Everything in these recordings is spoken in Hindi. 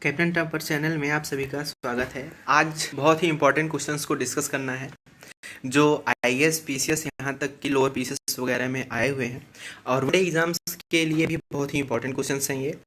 कैप्टन टॉपर चैनल में आप सभी का स्वागत है। आज बहुत ही इंपॉर्टेंट क्वेश्चंस को डिस्कस करना है जो आईएएस पीसीएस यहाँ तक कि लोअर पीसीएस वगैरह में आए हुए हैं और बड़े एग्जाम्स के लिए भी बहुत ही इंपॉर्टेंट क्वेश्चंस हैं ये।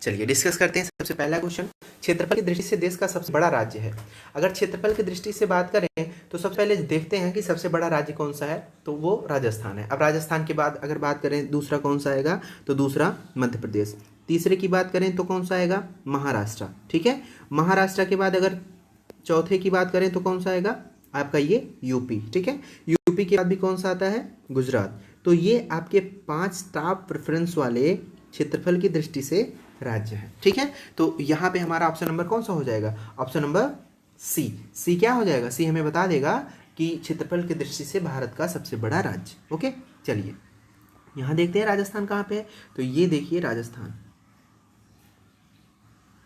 चलिए डिस्कस करते हैं। सबसे पहला क्वेश्चन, क्षेत्रफल की दृष्टि से देश का सबसे बड़ा राज्य है। अगर क्षेत्रफल की दृष्टि से बात करें तो सबसे पहले देखते हैं कि सबसे बड़ा राज्य कौन सा है, तो वो राजस्थान है। अब राजस्थान के बाद अगर बात करें दूसरा कौन सा आएगा, तो दूसरा मध्य प्रदेश। तीसरे की बात करें तो कौन सा आएगा, महाराष्ट्र। ठीक है, महाराष्ट्र के बाद अगर चौथे की बात करें तो कौन सा आएगा आपका ये यूपी। ठीक है, यूपी के बाद भी कौन सा आता है, गुजरात। तो ये आपके 5 टॉप प्रेफरेंस वाले क्षेत्रफल की दृष्टि से राज्य है। ठीक है, तो यहाँ पे हमारा ऑप्शन नंबर कौन सा हो जाएगा, ऑप्शन नंबर सी। सी क्या हो जाएगा, सी हमें बता देगा कि क्षेत्रफल की दृष्टि से भारत का सबसे बड़ा राज्य। ओके, चलिए यहाँ देखते हैं राजस्थान कहाँ पे है। तो ये देखिए राजस्थान,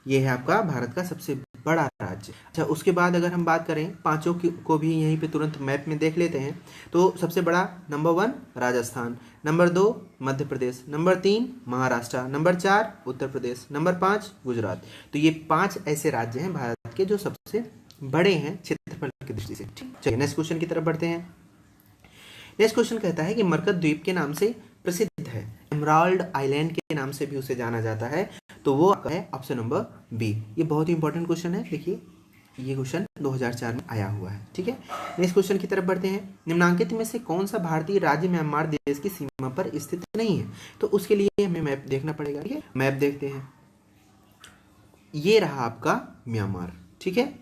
ये है आपका भारत का सबसे बड़ा राज्य। अच्छा, उसके बाद अगर हम बात करें पांचों को भी यहीं पे तुरंत मैप में देख लेते हैं। तो सबसे बड़ा number 1 Rajasthan, number 2 Madhya Pradesh, number 3 Maharashtra, number 4 Uttar Pradesh, number 5 Gujarat. तो ये 5 ऐसे राज्य हैं भारत के जो सबसे बड़े हैं क्षेत्रफल की दृष्टि से। ठीक, चलिए नेक्स्ट क्वेश्चन की तरफ बढ़ते हैं। नेक्स्ट क्वेश्चन कहता है कि मरकत द्वीप के नाम से प्रसिद्ध है, एमराल्ड आइलैंड के नाम से भी उसे जाना जाता है। तो वो है ऑप्शन नंबर बी। ये बहुत ही इंपॉर्टेंट क्वेश्चन है, देखिए ये क्वेश्चन 2004 में आया हुआ है। ठीक है, नेक्स्ट क्वेश्चन की तरफ बढ़ते हैं। निम्नांकित में से कौन सा भारतीय राज्य म्यांमार देश की सीमा पर स्थित नहीं है। तो उसके लिए हमें मैप देखना पड़ेगा। ठीक है, मैप देखते हैं। ये रहा आपका म्यांमार। ठीक है,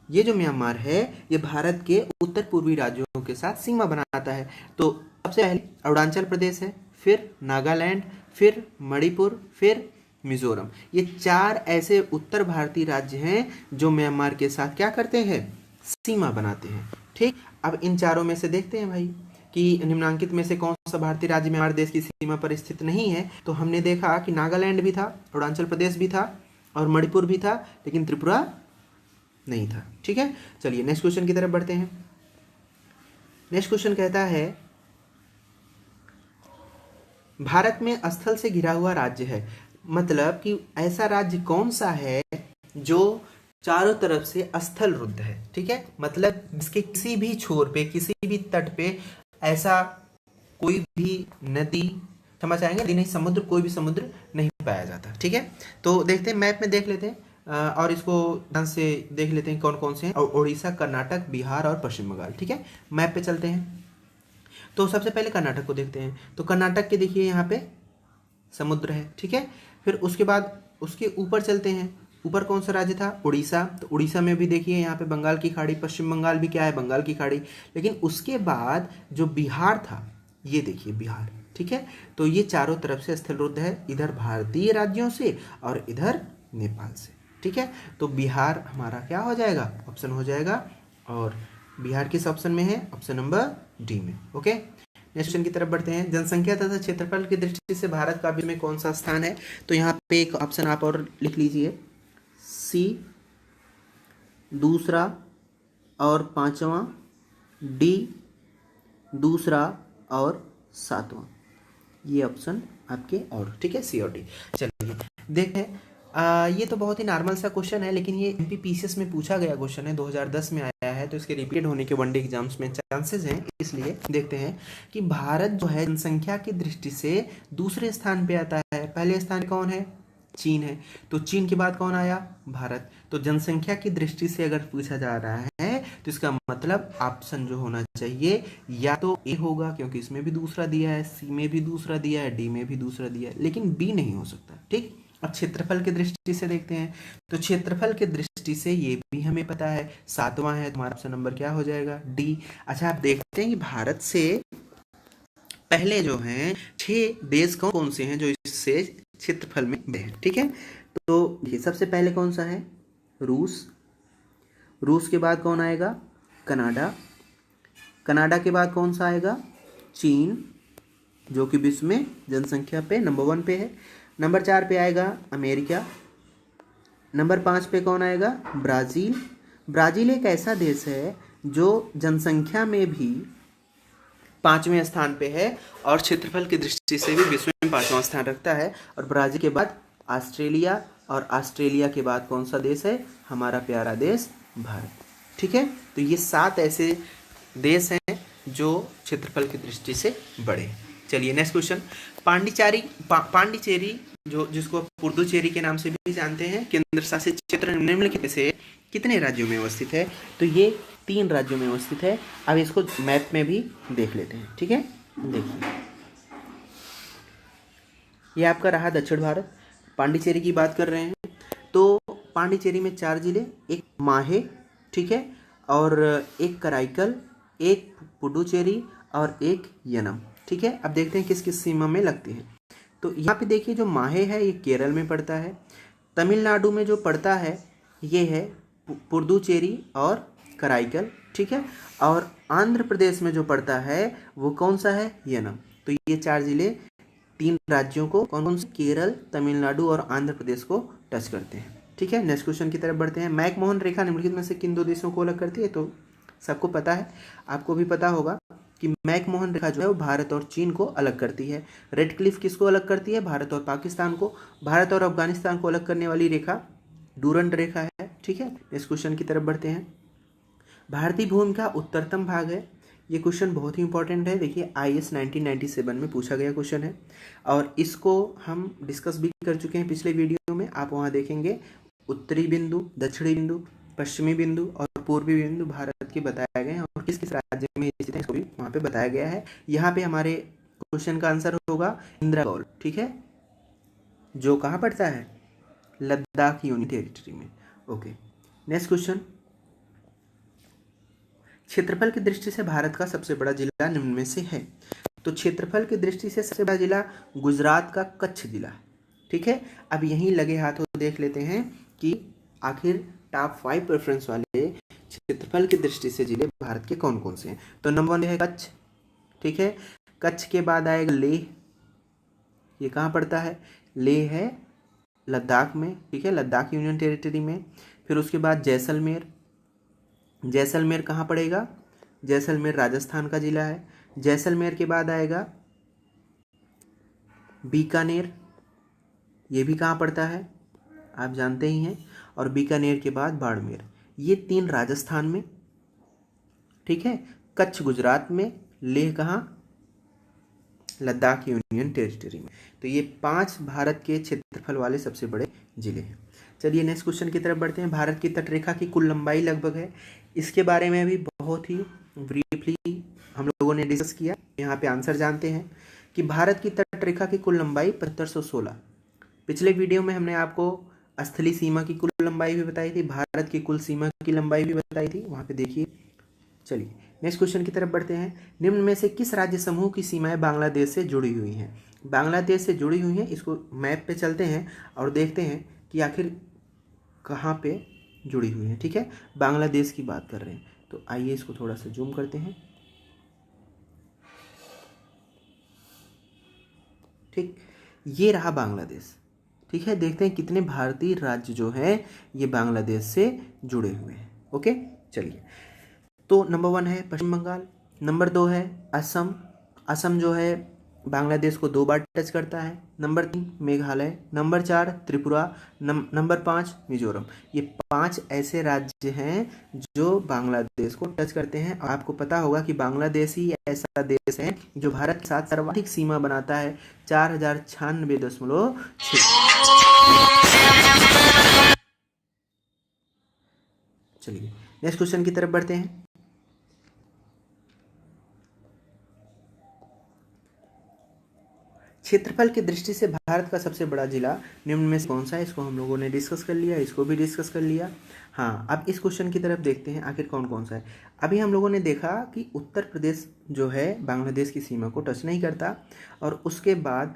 ये जो म्यांमार है ये भारत के उत्तर पूर्वी राज्यों के साथ सीमा बनाता है। तो सबसे पहले अरुणाचल प्रदेश है, फिर नागालैंड, फिर मणिपुर, फिर मिजोरम। ये 4 ऐसे उत्तर भारतीय राज्य हैं जो म्यांमार के साथ क्या करते हैं, सीमा बनाते हैं। ठीक, अब इन चारों में से देखते हैं भाई कि निम्नांकित में से कौन सा भारतीय राज्य म्यांमार देश की सीमा पर स्थित नहीं है। तो हमने देखा कि नागालैंड भी था, अरुणाचल प्रदेश भी था और मणिपुर भी था, लेकिन त्रिपुरा नहीं था। ठीक है, चलिए नेक्स्ट क्वेश्चन की तरफ बढ़ते हैं। नेक्स्ट क्वेश्चन कहता है भारत में स्थल से घिरा हुआ राज्य है, मतलब कि ऐसा राज्य कौन सा है जो चारों तरफ से स्थल रुद्ध है। ठीक है, मतलब जिसके किसी भी छोर पे, किसी भी तट पे ऐसा कोई भी नदी, समझ आएंगे नहीं, समुद्र, कोई भी समुद्र नहीं पाया जाता। ठीक है, तो देखते हैं मैप में देख लेते हैं और इसको ध्यान से देख लेते हैं कौन कौन से हैं। उड़ीसा, कर्नाटक, बिहार और पश्चिम बंगाल। ठीक है, मैप पे चलते हैं। तो सबसे पहले कर्नाटक को देखते हैं। तो कर्नाटक के देखिए यहाँ पे समुद्र है। ठीक है, फिर उसके बाद उसके ऊपर चलते हैं। ऊपर कौन सा राज्य था, उड़ीसा। तो उड़ीसा में भी देखिए यहाँ पे बंगाल की खाड़ी, पश्चिम बंगाल भी क्या है, बंगाल की खाड़ी। लेकिन उसके बाद जो बिहार था, ये देखिए बिहार। ठीक है, तो ये चारों तरफ से स्थलरुद्ध है, इधर भारतीय राज्यों से और इधर नेपाल से। ठीक है, तो बिहार हमारा क्या हो जाएगा, ऑप्शन हो जाएगा, और बिहार किस ऑप्शन में है, ऑप्शन नंबर डी में। ओके, नेक्स्ट क्वेश्चन की तरफ बढ़ते हैं। जनसंख्या तथा क्षेत्रफल की दृष्टि से भारत का विश्व में कौन सा स्थान है। तो यहाँ पे एक ऑप्शन आप और लिख लीजिए, सी दूसरा और 5वां, डी दूसरा और 7वां, ये ऑप्शन आपके और। ठीक है, सी और डी। चलिए देखें, ये तो बहुत ही नॉर्मल सा क्वेश्चन है, लेकिन ये एमपीपीसीएस में पूछा गया क्वेश्चन है, 2010 में आया है। तो इसके रिपीट होने के वनडे एग्जाम्स में चांसेस हैं। इसलिए देखते हैं कि भारत जो है जनसंख्या की दृष्टि से दूसरे स्थान पे आता है। पहले स्थान कौन है, चीन है। तो चीन के बाद कौन आया, भारत। तो जनसंख्या की दृष्टि से अगर पूछा जा रहा है तो इसका मतलब ऑप्शन जो होना चाहिए या तो ए होगा, क्योंकि इसमें भी दूसरा दिया है, सी में भी दूसरा दिया है, डी में भी दूसरा दिया है, लेकिन बी नहीं हो सकता। ठीक, अब क्षेत्रफल की दृष्टि से देखते हैं। तो क्षेत्रफल की दृष्टि से ये भी हमें पता है 7वां है, तुम्हारा ऑप्शन नंबर क्या हो जाएगा, डी। अच्छा, आप देखते हैं कि भारत से पहले जो हैं 6 देश कौन से हैं जो इससे क्षेत्रफल में बड़े हैं। ठीक है, तो ये सबसे पहले कौन सा है, रूस। रूस के बाद कौन आएगा, कनाडा। कनाडा के बाद कौन सा आएगा, चीन, जो कि विश्व में जनसंख्या पे नंबर 1 पे है। नंबर 4 पे आएगा अमेरिका। नंबर 5 पे कौन आएगा, ब्राज़ील। ब्राज़ील एक ऐसा देश है जो जनसंख्या में भी 5वें स्थान पे है और क्षेत्रफल की दृष्टि से भी विश्व में 5वां स्थान रखता है। और ब्राज़ील के बाद ऑस्ट्रेलिया, और ऑस्ट्रेलिया के बाद कौन सा देश है? हमारा प्यारा देश भारत। ठीक है, तो ये 7 ऐसे देश हैं जो क्षेत्रफल की दृष्टि से बड़े हैं। चलिए नेक्स्ट क्वेश्चन। पांडिचेरी जो जिसको पुडुचेरी के नाम से भी जानते हैं, केंद्र शासित क्षेत्र निम्नलिखित में से कितने राज्यों में अवस्थित है? तो ये 3 राज्यों में अवस्थित है। अब इसको मैप में भी देख लेते हैं। ठीक है, देखिए ये आपका रहा दक्षिण भारत। पांडिचेरी की बात कर रहे हैं तो पांडिचेरी में 4 जिले, एक माहे, ठीक है, और एक कराईकल, एक पुडुचेरी और एक यनम। ठीक है, अब देखते हैं किस किस सीमा में लगती है। तो यहाँ पे देखिए जो माहे है ये केरल में पड़ता है। तमिलनाडु में जो पड़ता है ये है पुडुचेरी और कराईकल। ठीक है, और आंध्र प्रदेश में जो पड़ता है वो कौन सा है? यनम। तो ये 4 जिले 3 राज्यों को कौन कौन से? केरल, तमिलनाडु और आंध्र प्रदेश को टच करते हैं। ठीक है, नेक्स्ट क्वेश्चन की तरफ बढ़ते हैं। मैकमोहन रेखा निम्नलिखित में से किन 2 देशों को अलग करती है? तो सबको पता है, आपको भी पता होगा कि मैकमोहन रेखा जो है वो भारत और चीन को अलग करती है। रेड क्लिफ किसको अलग करती है? भारत और पाकिस्तान को। भारत और अफगानिस्तान को अलग करने वाली रेखा डूरंड रेखा है। ठीक है, नेक्स्ट क्वेश्चन की तरफ बढ़ते हैं। भारतीय भूमि का उत्तरतम भाग है। ये क्वेश्चन बहुत ही इंपॉर्टेंट है। देखिए IAS 1997 में पूछा गया क्वेश्चन है और इसको हम डिस्कस भी कर चुके हैं पिछले वीडियो में। आप वहाँ देखेंगे उत्तरी बिंदु, दक्षिणी बिंदु, पश्चिमी बिंदु और पूर्वी बिंदु भारत के बताए गए हैं और किस किस राज्य में स्थित है इसको भी वहाँ पे बताया गया है। यहाँ पे हमारे क्वेश्चन का आंसर होगा इंदिरा गौल। ठीक है, जो कहाँ पड़ता है? लद्दाख यूनियन टेरिटरी में। Okay, next question. क्षेत्रफल की दृष्टि से भारत का सबसे बड़ा जिला निम्न में से है? तो क्षेत्रफल की दृष्टि से सबसे बड़ा जिला गुजरात का कच्छ जिला है। ठीक है, अब यहीं लगे हाथों देख लेते हैं कि आखिर टॉप 5 प्रेफरेंस वाले क्षेत्रफल की दृष्टि से जिले भारत के कौन कौन से हैं। तो नंबर 1 है कच्छ। ठीक है, कच्छ के बाद आएगा लेह। ये कहाँ पड़ता है? लेह है लद्दाख में। ठीक है, लद्दाख यूनियन टेरिटरी में। फिर उसके बाद जैसलमेर। जैसलमेर कहाँ पड़ेगा? जैसलमेर राजस्थान का जिला है। जैसलमेर के बाद आएगा बीकानेर। ये भी कहाँ पड़ता है? आप जानते ही हैं। और बीकानेर के बाद बाड़मेर। ये 3 राजस्थान में। ठीक है, कच्छ गुजरात में, लेह कहाँ? लद्दाख यूनियन टेरिटरी में। तो ये 5 भारत के क्षेत्रफल वाले सबसे बड़े जिले हैं। चलिए नेक्स्ट क्वेश्चन की तरफ बढ़ते हैं। भारत की तटरेखा की कुल लंबाई लगभग है। इसके बारे में भी बहुत ही ब्रीफली हम लोगों ने डिस्कस किया। यहाँ पे आंसर जानते हैं कि भारत की तटरेखा की कुल लंबाई 7516। पिछले वीडियो में हमने आपको स्थलीय सीमा की कुल लंबाई भी बताई थी, भारत की कुल सीमा की लंबाई भी बताई थी, वहाँ पे देखिए। चलिए नेक्स्ट क्वेश्चन की तरफ बढ़ते हैं। निम्न में से किस राज्य समूह की सीमाएं बांग्लादेश से जुड़ी हुई हैं? बांग्लादेश से जुड़ी हुई हैं। इसको मैप पे चलते हैं और देखते हैं कि आखिर कहाँ पे जुड़ी हुई हैं। ठीक है, बांग्लादेश की बात कर रहे हैं तो आइए इसको थोड़ा सा जूम करते हैं। ठीक, ये रहा बांग्लादेश। ठीक है, देखते हैं कितने भारतीय राज्य जो है ये बांग्लादेश से जुड़े हुए हैं। ओके, चलिए। तो नंबर 1 है पश्चिम बंगाल। नंबर 2 है असम। असम जो है बांग्लादेश को 2 बार टच करता है। Number 3 Meghalaya. Number 4 Tripura. Number 5 Mizoram. ये 5 ऐसे राज्य हैं जो बांग्लादेश को टच करते हैं। और आपको पता होगा कि बांग्लादेश ही ऐसा देश है जो भारत के साथ सर्वाधिक सीमा बनाता है, 4096.6। चलिए नेक्स्ट क्वेश्चन की तरफ बढ़ते हैं। क्षेत्रफल की दृष्टि से भारत का सबसे बड़ा जिला निम्न में से कौन सा है? इसको हम लोगों ने डिस्कस कर लिया, इसको भी डिस्कस कर लिया। हाँ, अब इस क्वेश्चन की तरफ देखते हैं आखिर कौन कौन सा है। अभी हम लोगों ने देखा कि उत्तर प्रदेश जो है बांग्लादेश की सीमा को टच नहीं करता। और उसके बाद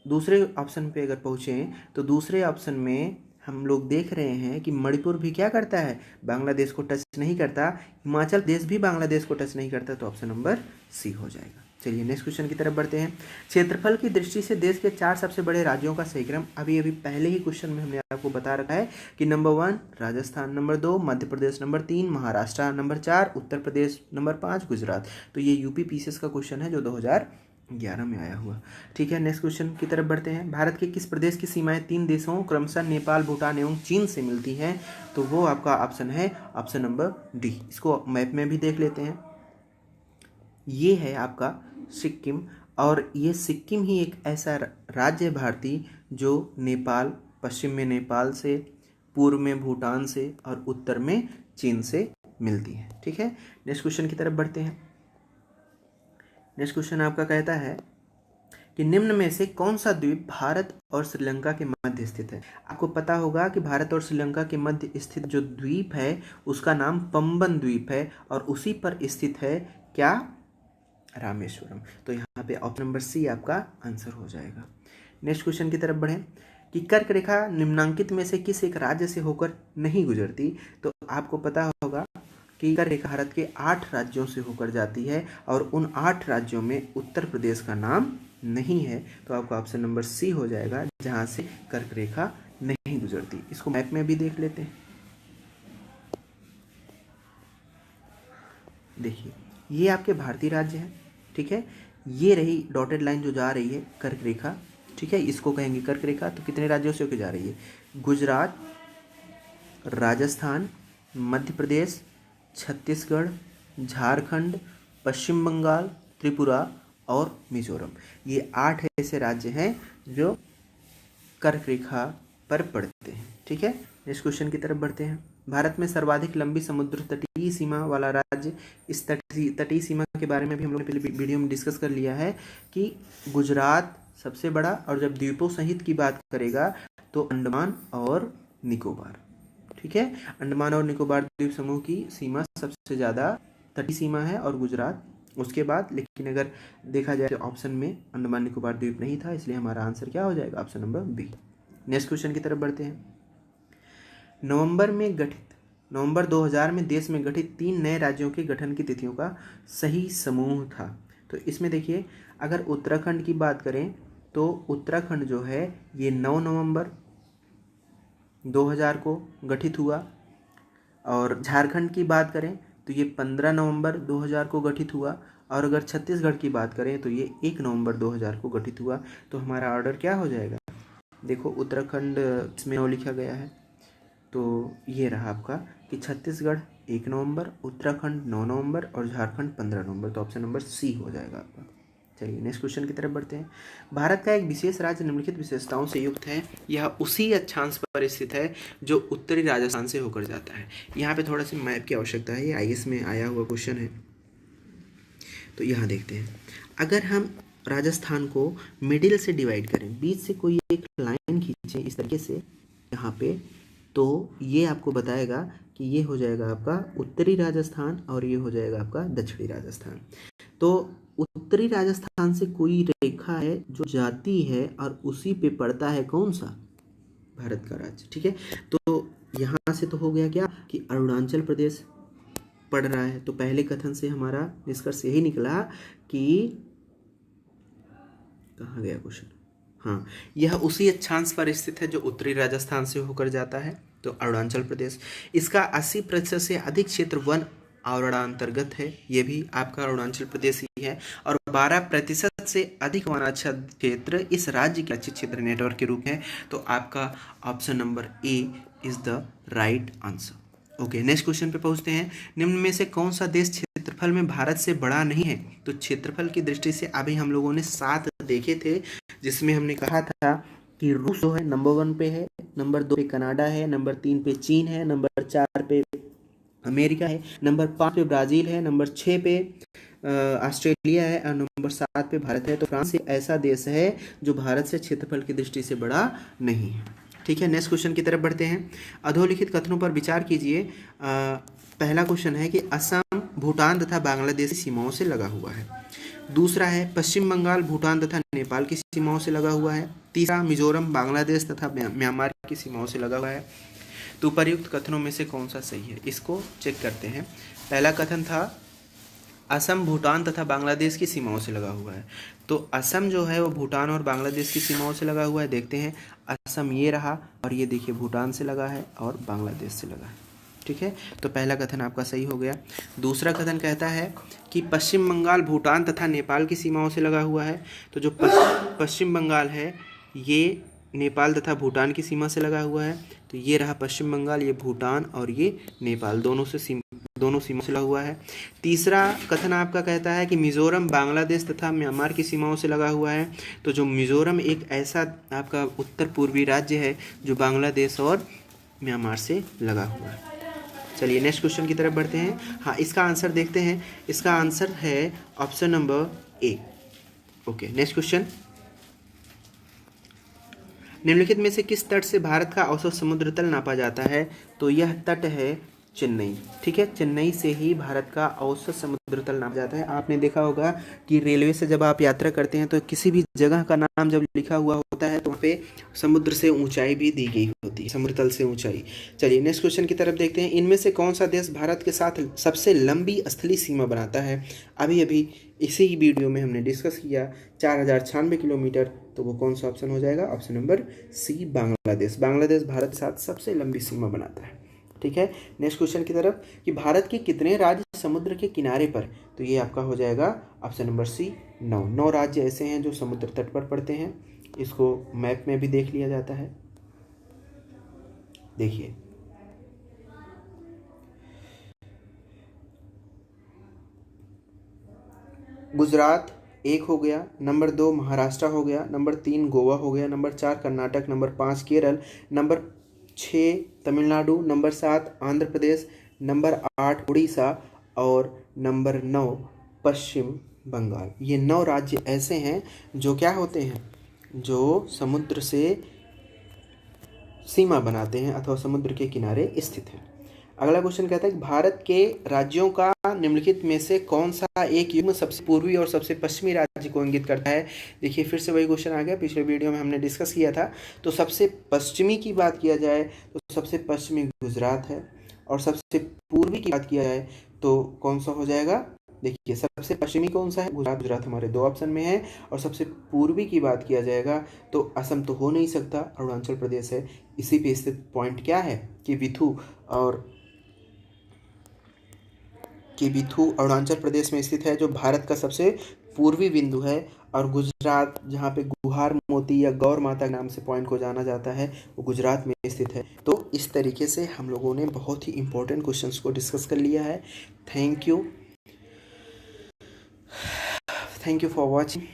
दूसरे ऑप्शन पे अगर पहुँचें तो दूसरे ऑप्शन में हम लोग देख रहे हैं कि मणिपुर भी क्या करता है? बांग्लादेश को टच नहीं करता। हिमाचल प्रदेश भी बांग्लादेश को टच नहीं करता। तो ऑप्शन नंबर सी हो जाएगा। चलिए नेक्स्ट क्वेश्चन की तरफ बढ़ते हैं। क्षेत्रफल की दृष्टि से देश के 4 सबसे बड़े राज्यों का सही क्रम अभी पहले ही क्वेश्चन में हमने आपको बता रखा है कि number 1 Rajasthan, number 2 Madhya Pradesh, number 3 Maharashtra, number 4 Uttar Pradesh, number 5 Gujarat. तो ये यूपी पीसीएस का क्वेश्चन है जो 2023 11 में आया हुआ। ठीक है, नेक्स्ट क्वेश्चन की तरफ बढ़ते हैं। भारत के किस प्रदेश की सीमाएं 3 देशों क्रमशः नेपाल, भूटान एवं चीन से मिलती हैं? तो वो आपका ऑप्शन है ऑप्शन नंबर डी। इसको मैप में भी देख लेते हैं। ये है आपका सिक्किम, और ये सिक्किम ही एक ऐसा राज्य है भारतीय जो नेपाल, पश्चिम में नेपाल से, पूर्व में भूटान से और उत्तर में चीन से मिलती है। ठीक है, नेक्स्ट क्वेश्चन की तरफ बढ़ते हैं। नेक्स्ट क्वेश्चन आपका कहता है कि निम्न में से कौन सा द्वीप भारत और श्रीलंका के मध्य स्थित है? आपको पता होगा कि भारत और श्रीलंका के मध्य स्थित जो द्वीप है उसका नाम पंबन द्वीप है, और उसी पर स्थित है क्या? रामेश्वरम। तो यहाँ पे ऑप्शन नंबर सी आपका आंसर हो जाएगा। नेक्स्ट क्वेश्चन की तरफ बढ़ें कि कर्क रेखा निम्नांकित में से किस एक राज्य से होकर नहीं गुजरती? तो आपको पता होगा कि कर्क रेखा भारत के 8 राज्यों से होकर जाती है, और उन 8 राज्यों में उत्तर प्रदेश का नाम नहीं है। तो आपका ऑप्शन नंबर सी हो जाएगा, जहां से कर्क रेखा नहीं गुजरती। इसको मैप में भी देख लेते हैं। देखिए, ये आपके भारतीय राज्य हैं। ठीक है, ये रही डॉटेड लाइन जो जा रही है कर्क रेखा। ठीक है, इसको कहेंगे कर्क रेखा। तो कितने राज्यों से होकर जा रही है? गुजरात, राजस्थान, मध्य प्रदेश, छत्तीसगढ़, झारखंड, पश्चिम बंगाल, त्रिपुरा और मिजोरम। ये 8 ऐसे राज्य हैं जो कर्क रेखा पर पड़ते हैं। ठीक है, नेक्स्ट क्वेश्चन की तरफ बढ़ते हैं। भारत में सर्वाधिक लंबी समुद्र तटीय सीमा वाला राज्य, इस तटीय सीमा के बारे में भी हम लोगों ने पहले वीडियो में डिस्कस कर लिया है कि गुजरात सबसे बड़ा, और जब द्वीपों सहित की बात करेगा तो अंडमान और निकोबार। ठीक है, अंडमान और निकोबार द्वीप समूह की सीमा सबसे ज़्यादा तटीय सीमा है, और गुजरात उसके बाद। लेकिन अगर देखा जाए तो ऑप्शन में अंडमान निकोबार द्वीप नहीं था, इसलिए हमारा आंसर क्या हो जाएगा? Option number B. Next question की तरफ बढ़ते हैं। नवंबर 2000 में देश में गठित 3 नए राज्यों के गठन की तिथियों का सही समूह था। तो इसमें देखिए, अगर उत्तराखंड की बात करें तो उत्तराखंड जो है ये 9 नवंबर 2000 को गठित हुआ, और झारखंड की बात करें तो ये 15 नवंबर 2000 को गठित हुआ, और अगर छत्तीसगढ़ की बात करें तो ये 1 नवंबर 2000 को गठित हुआ। तो हमारा ऑर्डर क्या हो जाएगा? देखो, उत्तराखंड इसमें 9 लिखा गया है, तो ये रहा आपका कि छत्तीसगढ़ 1 नवंबर, उत्तराखंड 9 नवंबर और झारखंड 15 नवंबर। तो ऑप्शन नंबर सी हो जाएगा आपका। चलिए नेक्स्ट क्वेश्चन की तरफ बढ़ते हैं। भारत का एक विशेष राज्य निम्नलिखित विशेषताओं से युक्त है, यह उसी अक्षांश पर स्थित है जो उत्तरी राजस्थान से होकर जाता है। यहाँ पे थोड़ा सी मैप की आवश्यकता है, ये आईएएस में आया हुआ क्वेश्चन है। तो यहाँ देखते हैं, अगर हम राजस्थान को मिडिल से डिवाइड करें, बीच से कोई एक लाइन खींचे इस तरीके से यहाँ पे, तो ये आपको बताएगा कि ये हो जाएगा आपका उत्तरी राजस्थान, और ये हो जाएगा आपका दक्षिणी राजस्थान। तो उत्तरी राजस्थान से कोई रेखा है जो जाती है, और उसी पे पड़ता है कौन सा? भारत का राज्य। ठीक है, तो यहाँ से तो हो गया क्या कि अरुणाचल प्रदेश पड़ रहा है। तो पहले कथन से हमारा निष्कर्ष यही निकला कि कहाँ गया क्वेश्चन? हाँ, यह उसी अक्षांश पर स्थित है जो उत्तरी राजस्थान से होकर जाता है, तो अरुणाचल प्रदेश। इसका 80% से अधिक क्षेत्र वन आवरणांतर्गत है, ये भी आपका अरुणाचल प्रदेश ही है, और 12% से अधिक वनाच्छादित क्षेत्र इस राज्य के लक्षित क्षेत्र नेटवर्क के रूप में है। तो आपका option number A is the right answer. Okay, next question पे पहुंचते हैं। निम्न में से कौन सा देश क्षेत्रफल में भारत से बड़ा नहीं है? तो क्षेत्रफल की दृष्टि से अभी हम लोगों ने 7 देखे थे, जिसमें हमने कहा था कि रूस जो है नंबर 1 पे है, नंबर 2 पे कनाडा है, नंबर 3 पे चीन है, नंबर 4 पे अमेरिका है, नंबर 5 पे ब्राज़ील है, नंबर 6 पे ऑस्ट्रेलिया है, और नंबर 7 पे भारत है। तो फ्रांस एक ऐसा देश है जो भारत से क्षेत्रफल की दृष्टि से बड़ा नहीं है। ठीक है, नेक्स्ट क्वेश्चन की तरफ बढ़ते हैं। अधोलिखित कथनों पर विचार कीजिए। पहला क्वेश्चन है कि असम भूटान तथा बांग्लादेश की सीमाओं से लगा हुआ है। दूसरा है पश्चिम बंगाल भूटान तथा नेपाल की सीमाओं से लगा हुआ है। तीसरा मिजोरम बांग्लादेश तथा म्यांमार की सीमाओं से लगा हुआ है। तो उपर्युक्त कथनों में से कौन सा सही है, इसको चेक करते हैं। पहला कथन था असम भूटान तथा बांग्लादेश की सीमाओं से लगा हुआ है। तो असम जो है वो भूटान और बांग्लादेश की सीमाओं से लगा हुआ है। देखते हैं, असम ये रहा, और ये देखिए भूटान से लगा है और बांग्लादेश से लगा है। ठीक है, तो पहला कथन आपका सही हो गया। दूसरा कथन कहता है कि पश्चिम बंगाल भूटान तथा नेपाल की सीमाओं से लगा हुआ है। तो जो पश्चिम बंगाल है ये नेपाल तथा भूटान की सीमा से लगा हुआ है। तो ये रहा पश्चिम बंगाल, ये भूटान और ये नेपाल, दोनों सीमा से लगा हुआ है। तीसरा कथन आपका कहता है कि मिजोरम बांग्लादेश तथा म्यांमार की सीमाओं से लगा हुआ है। तो जो मिजोरम एक ऐसा आपका उत्तर पूर्वी राज्य है जो बांग्लादेश और म्यांमार से लगा हुआ है। चलिए नेक्स्ट क्वेश्चन की तरफ बढ़ते हैं। हाँ, इसका आंसर देखते हैं। इसका आंसर है option number A. Okay, next question. निम्नलिखित में से किस तट से भारत का औसत समुद्र तल नापा जाता है? तो यह तट है चेन्नई। ठीक है, चेन्नई से ही भारत का औसत समुद्र तल नापा जाता है। आपने देखा होगा कि रेलवे से जब आप यात्रा करते हैं तो किसी भी जगह का नाम जब लिखा हुआ होता है तो वहाँ पे समुद्र से ऊंचाई भी दी गई होती है, समुद्र तल से ऊंचाई। चलिए नेक्स्ट क्वेश्चन की तरफ देखते हैं। इनमें से कौन सा देश भारत के साथ सबसे लंबी स्थलीय सीमा बनाता है? अभी अभी इसी वीडियो में हमने डिस्कस किया 4096 किलोमीटर। तो वो कौन सा ऑप्शन हो जाएगा? Option number C, Bangladesh. Bangladesh Bharat के साथ सबसे लंबी सीमा बनाता है। ठीक है, नेक्स्ट क्वेश्चन की तरफ कि भारत के कितने राज्य समुद्र के किनारे पर? तो ये आपका हो जाएगा ऑप्शन नंबर सी, 9। 9 राज्य ऐसे हैं जो समुद्र तट पर पड़ते हैं। इसको मैप में भी देख लिया जाता है। देखिए, गुजरात एक हो गया, नंबर 2 महाराष्ट्र हो गया, नंबर 3 गोवा हो गया, number 4 Karnataka, number 5 Kerala, number 6 Tamil Nadu, number 7 Andhra Pradesh, number 8 Orissa और नंबर 9 पश्चिम बंगाल। ये 9 राज्य ऐसे हैं जो क्या होते हैं, जो समुद्र से सीमा बनाते हैं अथवा समुद्र के किनारे स्थित हैं। अगला क्वेश्चन कहता है कि भारत के राज्यों का निम्नलिखित में से कौन सा एक युग्म सबसे पूर्वी और सबसे पश्चिमी राज्य को इंगित करता है? देखिए, फिर से वही क्वेश्चन आ गया, पिछले वीडियो में हमने डिस्कस किया था। तो सबसे पश्चिमी की बात किया जाए तो सबसे पश्चिमी गुजरात है, और सबसे पूर्वी की बात किया जाए तो कौन सा हो जाएगा? देखिए, सबसे पश्चिमी कौन सा है? गुजरात। गुजरात हमारे 2 ऑप्शन में है। और सबसे पूर्वी की बात किया जाएगा तो असम तो हो नहीं सकता, अरुणाचल प्रदेश है। इसी पे स्थित पॉइंट क्या है कि बिथू अरुणाचल प्रदेश में स्थित है, जो भारत का सबसे पूर्वी बिंदु है। और गुजरात, जहाँ पे गुहार मोती या गौर माता के नाम से पॉइंट को जाना जाता है, वो गुजरात में स्थित है। तो इस तरीके से हम लोगों ने बहुत ही इंपॉर्टेंट क्वेश्चंस को डिस्कस कर लिया है। Thank you for watching.